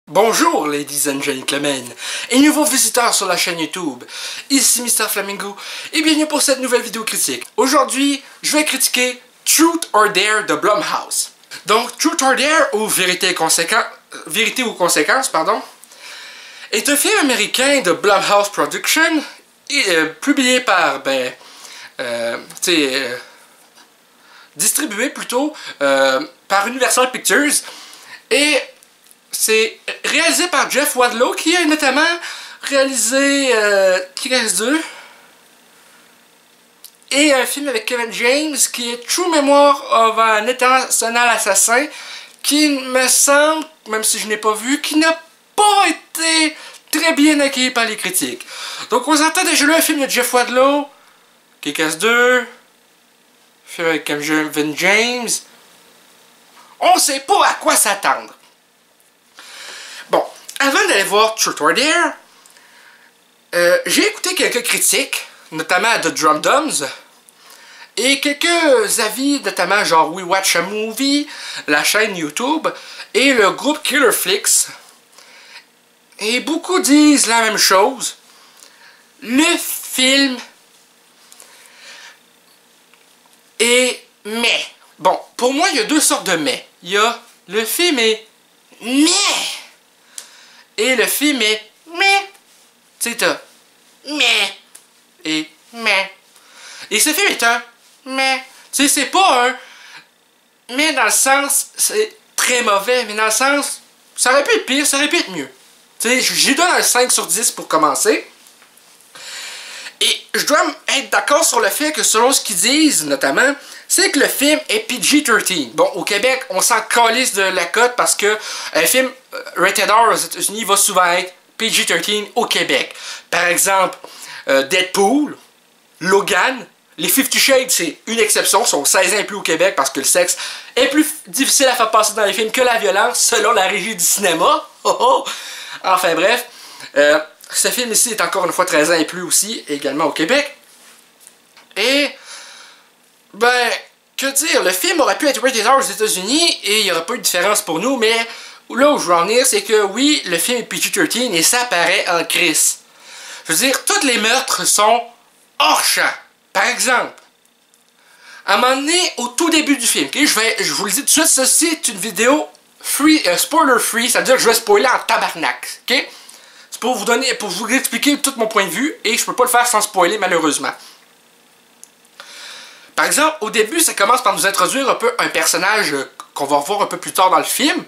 Bonjour ladies and gentlemen, et nouveaux visiteurs sur la chaîne YouTube, ici Mr Flamingo, et bienvenue pour cette nouvelle vidéo critique. Aujourd'hui, je vais critiquer Truth or Dare de Blumhouse. Donc, Truth or Dare, ou Vérité ou Conséquence, est un film américain de Blumhouse Production, publié par, distribué plutôt par Universal Pictures, et c'est réalisé par Jeff Wadlow, qui a notamment réalisé Kick-Ass 2 et un film avec Kevin James qui est True Memoir of an International Assassin, qui me semble, même si je n'ai pas vu, qui n'a pas été très bien accueilli par les critiques. Donc on s'entend déjà là un film de Jeff Wadlow, Kick-Ass 2, film avec Kevin James. On sait pas à quoi s'attendre. Bon, avant d'aller voir Truth or Dare, j'ai écouté quelques critiques, notamment à The Drum Dumbs, et quelques avis, notamment genre We Watch a Movie, la chaîne YouTube, et le groupe Killer Flicks. Et beaucoup disent la même chose. Le film est mais. Bon, pour moi, il y a deux sortes de mais. Il y a le film est mais. Et le film est mais. Tu sais, t'as mais et mais. Et ce film est un mais. Tu sais, c'est pas un mais dans le sens, c'est très mauvais, mais dans le sens, ça aurait pu être pire, ça aurait pu être mieux. Tu sais, j'y donne un 5 sur 10 pour commencer. Et je dois être d'accord sur le fait que selon ce qu'ils disent, notamment, c'est que le film est PG-13. Bon, au Québec, on s'en calisse de la cote parce que un film rated R aux États-Unis va souvent être PG-13 au Québec. Par exemple, Deadpool, Logan, les 50 Shades, c'est une exception, sont 16 ans et plus au Québec parce que le sexe est plus difficile à faire passer dans les films que la violence, selon la régie du cinéma. Oh oh! Enfin bref, ce film ici est encore une fois 13 ans et plus aussi, également au Québec. Et, ben, que dire, le film aurait pu être rated R aux États-Unis et il n'y aurait pas eu de différence pour nous, mais là où je veux en venir, c'est que oui, le film est PG-13 et ça paraît en crise. Je veux dire, tous les meurtres sont hors champ. Par exemple, à un moment donné, au tout début du film, okay, je vous le dis tout de suite, ceci est une vidéo spoiler free, ça veut dire que je vais spoiler en tabarnak, ok? C'est pour vous expliquer tout mon point de vue, et je peux pas le faire sans spoiler, malheureusement. Par exemple, au début, ça commence par nous introduire un peu un personnage qu'on va revoir un peu plus tard dans le film,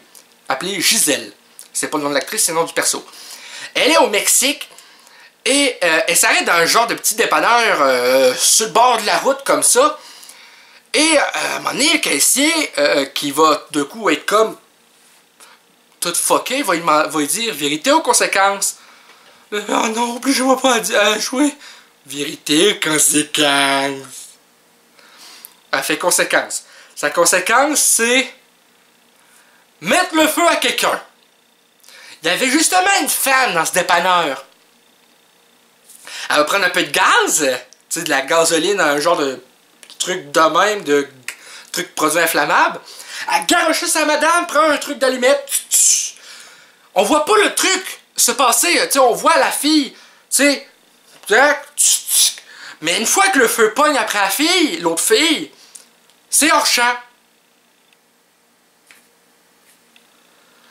appelé Giselle. C'est pas le nom de l'actrice, c'est le nom du perso. Elle est au Mexique, et elle s'arrête dans un genre de petit dépanneur sur le bord de la route, comme ça. Et à un moment donné, le caissier, qui va de coup être comme tout fucké, va lui dire vérité ou conséquence. Oh non, obligez-moi pas à jouer. Vérité ou conséquence. Elle fait conséquence. Sa conséquence, c'est mettre le feu à quelqu'un. Il y avait justement une femme dans ce dépanneur. Elle va prendre un peu de gaz, tu sais, de la gasoline, un genre de truc de même, de truc produit inflammable. Elle garoche sa madame, prend un truc d'allumette. On voit pas le truc se passer, tu sais, on voit la fille, tu sais, mais une fois que le feu pogne après la fille, l'autre fille, c'est hors champ.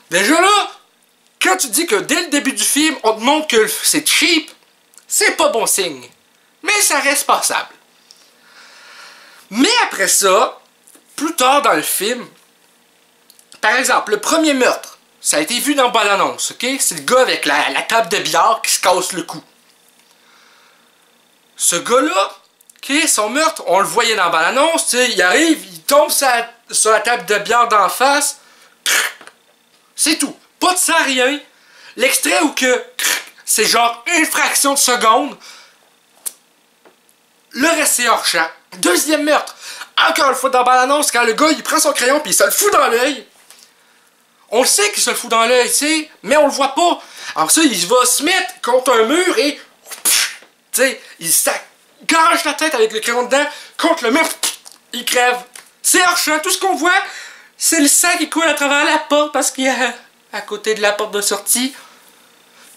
Déjà là, quand tu dis que dès le début du film, on te montre que c'est cheap, c'est pas bon signe. Mais ça reste passable. Mais après ça, plus tard dans le film, par exemple, le premier meurtre, ça a été vu dans le bande-annonce, ok? C'est le gars avec la table de billard qui se casse le cou. Ce gars-là, ok, son meurtre, on le voyait dans la bande-annonce, tu sais, il arrive, il tombe sur la table de billard d'en face, c'est tout. Pas de ça, rien. L'extrait où que c'est genre une fraction de seconde, le reste c'est hors champ. Deuxième meurtre, encore une fois dans la bande-annonce, quand le gars il prend son crayon puis il se le fout dans l'œil. On le sait qu'il se le fout dans l'œil, tu sais, mais on le voit pas. Alors ça, il va se mettre contre un mur et, tu sais, il s'arrache la tête avec le crayon dedans contre le mur, il crève. C'est hors champ, tout ce qu'on voit, c'est le sang qui coule à travers la porte parce qu'il y a à côté de la porte de sortie.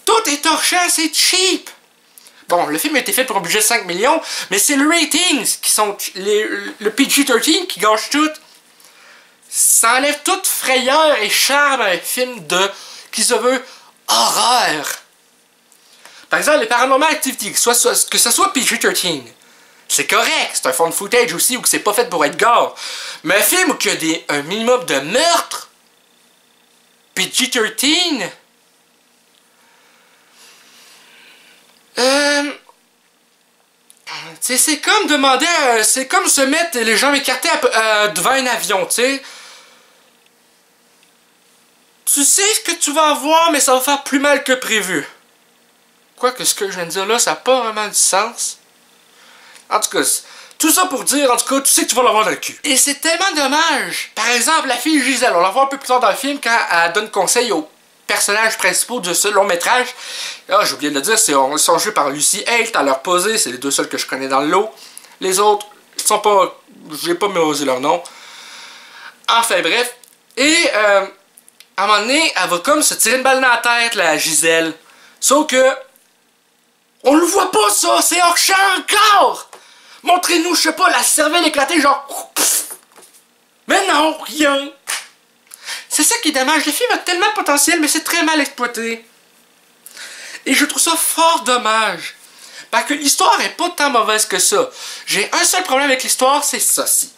Tout est torchant, c'est cheap! Bon, le film a été fait pour un budget de 5 millions, mais c'est le ratings qui sont... le PG-13 qui gâche tout. Ça enlève toute frayeur et charme à un film qui se veut horreur. Par exemple, les Paranormal Activity, que ce soit PG-13, c'est correct, c'est un fond de footage aussi où c'est pas fait pour être gore. Mais un film où il y a un minimum de meurtre, PG-13, c'est comme demander, c'est comme se mettre les jambes écartées devant un avion, tu sais. Tu sais ce que tu vas avoir, mais ça va faire plus mal que prévu. Quoique ce que je viens de dire là, ça n'a pas vraiment du sens. En tout cas, tout ça pour dire, en tout cas, tu sais que tu vas l'avoir dans le cul. Et c'est tellement dommage. Par exemple, la fille Gisèle, on la voit un peu plus tard dans le film quand elle donne conseil aux personnages principaux de ce long métrage. Ah, j'ai oublié de le dire, ils sont joués par Lucy Hale, à leur posé, c'est les deux seuls que je connais dans le lot. Les autres, ils sont pas... j'ai pas mémorisé leur nom. Enfin bref. Et, à un moment donné, elle va comme se tirer une balle dans la tête, la Gisèle. Sauf que... on le voit pas ça, c'est hors champ encore! Montrez-nous, je sais pas, la cervelle éclatée, genre... pff. Mais non, rien! C'est ça qui est dommage, le film a tellement de potentiel, mais c'est très mal exploité. Et je trouve ça fort dommage. Parce que l'histoire est pas tant mauvaise que ça. J'ai un seul problème avec l'histoire, c'est ceci.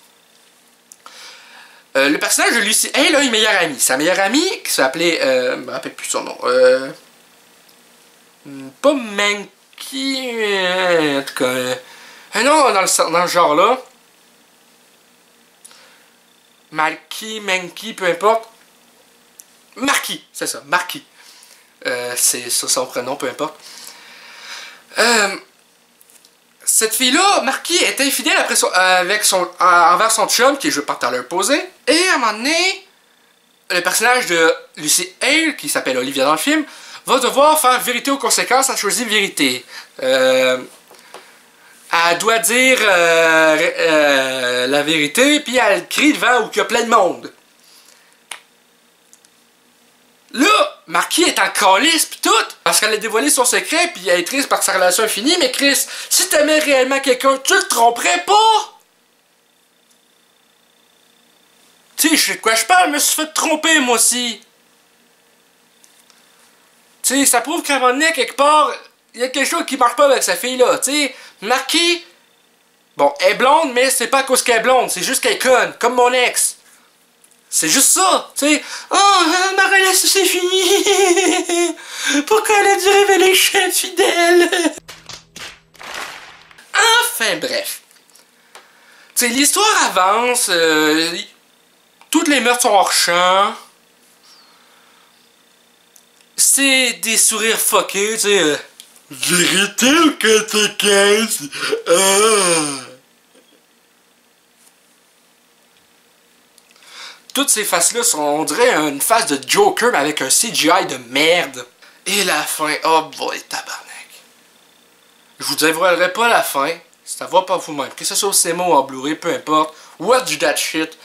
Le personnage de Lucy Hale a une meilleure amie. Sa meilleure amie, qui s'appelait... je me rappelle plus son nom. Pas Mankey... en tout cas... un nom dans le genre là. Mankey, peu importe. Marquis, c'est ça, Marquis. C'est ça son prénom, peu importe. Cette fille-là, Marquis, est infidèle envers son chum, qui est joué par Tyler Posey. Et à un moment donné, le personnage de Lucy Hale, qui s'appelle Olivia dans le film, va devoir faire vérité aux conséquences, à choisir vérité. Elle doit dire la vérité, puis elle crie devant où il y a plein de monde. Là, Marquis est en calice pis tout, parce qu'elle a dévoilé son secret pis elle est triste parce que sa relation est finie, mais Chris, si t'aimais réellement quelqu'un, tu le tromperais pas! Tu sais, je sais de quoi je parle, je me suis fait tromper moi aussi! Tu sais, ça prouve qu'à un moment donné, quelque part, il y a quelque chose qui marche pas avec sa fille-là, tu sais. Marquis, bon, elle est blonde, mais c'est pas à cause qu'elle est blonde, c'est juste qu'elle est conne, comme mon ex. C'est juste ça, tu sais. Oh, ma relation c'est fini. Pourquoi elle a dû révéler que je suis infidèle? Enfin, bref. Tu sais, l'histoire avance. Toutes les meurtres sont hors champ. C'est des sourires fuckés, tu sais. Vérité ou conséquence? Toutes ces faces-là sont, on dirait, une face de Joker, mais avec un CGI de merde. Et la fin, oh boy, tabarnak. Je vous dévoilerai pas la fin, c'est à voir par vous-même. Que ce soit au cinéma ou en Blu-ray, peu importe. Watch that shit.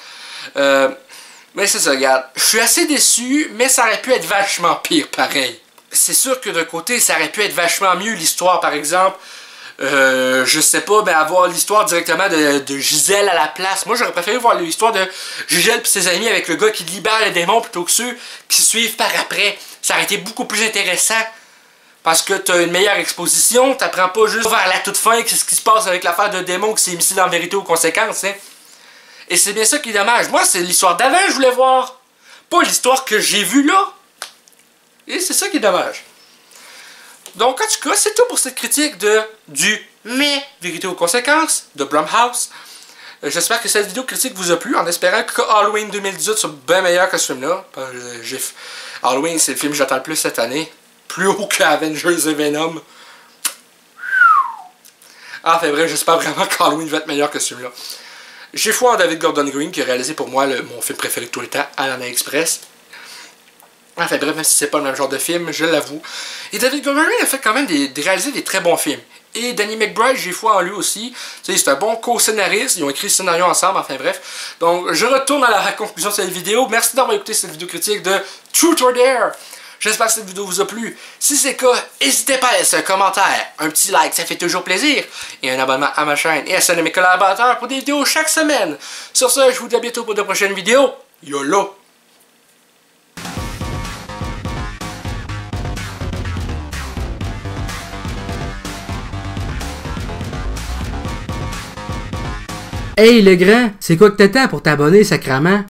Mais c'est ça, regarde. Je suis assez déçu, mais ça aurait pu être vachement pire, pareil. C'est sûr que d'un côté, ça aurait pu être vachement mieux, l'histoire, par exemple. Je sais pas, mais avoir l'histoire directement de Gisèle à la place. Moi, j'aurais préféré voir l'histoire de Gisèle et ses amis avec le gars qui libère les démons plutôt que ceux qui suivent par après. Ça aurait été beaucoup plus intéressant. Parce que t'as une meilleure exposition, t'apprends pas juste vers la toute fin qu'est-ce qui se passe avec l'affaire de démons qui s'est mis dans vérité aux conséquences, hein. Et c'est bien ça qui est dommage. Moi, c'est l'histoire d'avant que je voulais voir. Pas l'histoire que j'ai vue là. Et c'est ça qui est dommage. Donc, en tout cas, c'est tout pour cette critique du mais vérité aux conséquences de Blumhouse. J'espère que cette vidéo critique vous a plu, en espérant que Halloween 2018 soit bien meilleur que ce film-là. Halloween, c'est le film que j'attends le plus cette année. Plus haut que Avengers et Venom. Enfin bref, j'espère vraiment qu'Halloween va être meilleur que ce film-là. J'ai foi en David Gordon Green qui a réalisé pour moi mon film préféré de tous les temps, Alana Express. Enfin bref, même si c'est pas le même genre de film, je l'avoue. Et David Gordon Green a fait quand même réalisé des très bons films. Et Danny McBride, j'ai foi en lui aussi. Tu sais, c'est un bon co-scénariste. Ils ont écrit le scénario ensemble, enfin bref. Donc, je retourne à la conclusion de cette vidéo. Merci d'avoir écouté cette vidéo critique de Truth or Dare. J'espère que cette vidéo vous a plu. Si c'est le cas, n'hésitez pas à laisser un commentaire, un petit like, ça fait toujours plaisir. Et un abonnement à ma chaîne et à celle de mes collaborateurs pour des vidéos chaque semaine. Sur ce, je vous dis à bientôt pour de prochaines vidéos. YOLO! Hey le grand, c'est quoi que t'attends pour t'abonner, sacrament?